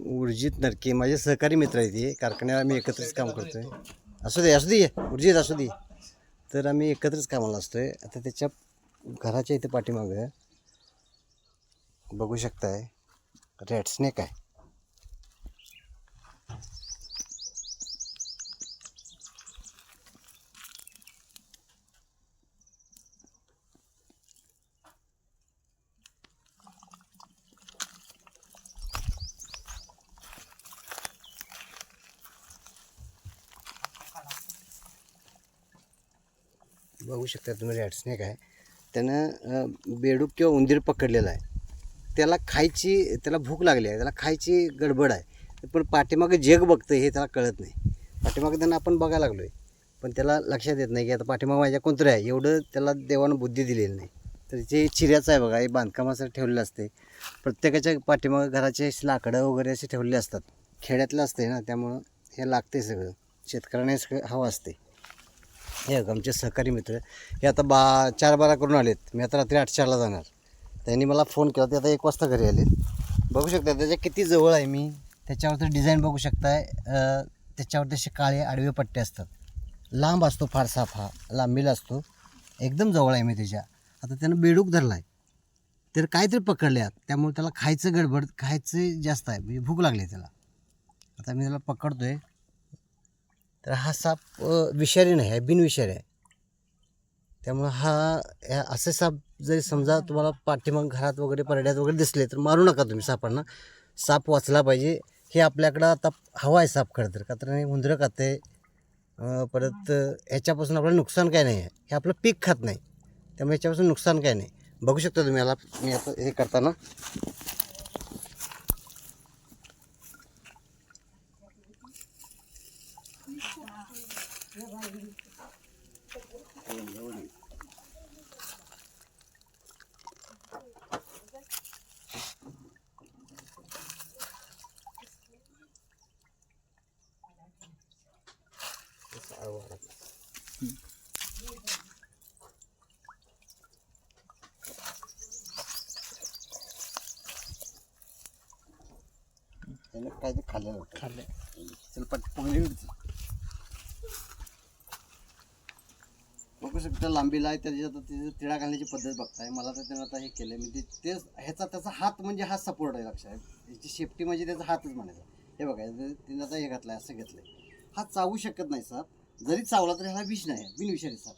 उर्जित नरके माझे सहकारी मित्र आहेत, ते कारखान्यात आम्ही एकत्रच काम करतोय. असू दे उर्जित असू दे. तर आम्ही एकत्रच कामाला असतोय. आता त्याच्या घराच्या इथे पाठीमागं बघू शकताय रॅट स्नेक आहे. बघू शकता तुम्ही रॅट स्नेक आहे. त्यानं बेडूक किंवा उंदीर पकडलेला आहे. त्याला भूक लागली आहे, त्याला खायची गडबड आहे. पण पाठीमागं जग बघतं हे त्याला कळत नाही. पाठीमागं त्यांना आपण बघायला लागलो आहे, पण त्याला लक्षात येत नाही की आता पाठीमागं माझ्या कोणतरी आहे. एवढं त्याला देवानं बुद्धी दिलेली नाही. तर जे चिऱ्याचं आहे बघा, हे बांधकामासाठी ठेवलेलं असते. प्रत्येकाच्या पाठीमागं घराचे लाकडं वगैरे असे ठेवलेले असतात. खेड्यातलं असते ना, त्यामुळं हे लागते सगळं. शेतकऱ्याने सगळं हवं असते. हे आमचे सहकारी मित्र हे आता 4-12 करून आलेत. मी आता रात्री 8-4ला जाणार. त्यांनी मला फोन केला, ते आता 1 वाजता घरी आलेत. बघू शकता त्याच्या किती जवळ आहे मी. त्याच्यावरती डिझाईन बघू शकताय. त्याच्यावरती असे काळे आडवे पट्टे असतात. लांब असतो फार साप, हा लांबीला असतो. एकदम जवळ आहे मी त्याच्या. आता त्यानं बेडूक धरला आहे, तर काहीतरी पकडले, त्यामुळे त्याला खायचं जास्त आहे. म्हणजे भूक लागली त्याला. आता मी त्याला पकडतोय. तर हा साप विषारी नाही आहे, बिनविषारी आहे. त्यामुळं असे साप जरी समजा तुम्हाला पाठीमाग घरात वगैरे परड्यात वगैरे दिसले तर मारू नका तुम्ही सापांना. साप वाचला पाहिजे. हे आपल्याकडं आता हवा आहे साप खरं तर, का तर उंदरं खाते. परत ह्याच्यापासून आपलं नुकसान काय नाही आहे. हे आपलं पीक खात नाही, त्यामुळे ह्याच्यापासून नुकसान काय नाही. बघू शकता तुम्ही याला. मी आता हे करताना त्याला काय ते खाल्लं चल पकडली. बघू शकता लांबीला आहे. त्याची आता तिथे तिळा घालण्याची पद्धत बघताय. मला तर त्यानं आता हे केलं म्हणजे तेच त्याचा हात म्हणजे हा सपोर्ट आहे. लक्षात याची सेफ्टी म्हणजे त्याचा हातच म्हणायचा. हे बघा तिने आता हे घातलंय, असं घेतलंय. हा चावू शकत नाही साप. जरी चावला तरी हा विष नाही, बिनविषारी साप.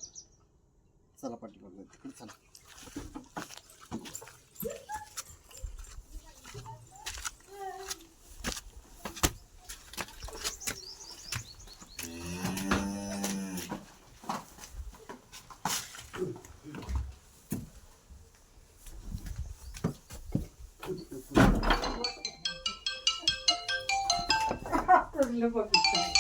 चला पाठीमागे तिकडे चला. व्हिडिओ कट करतो.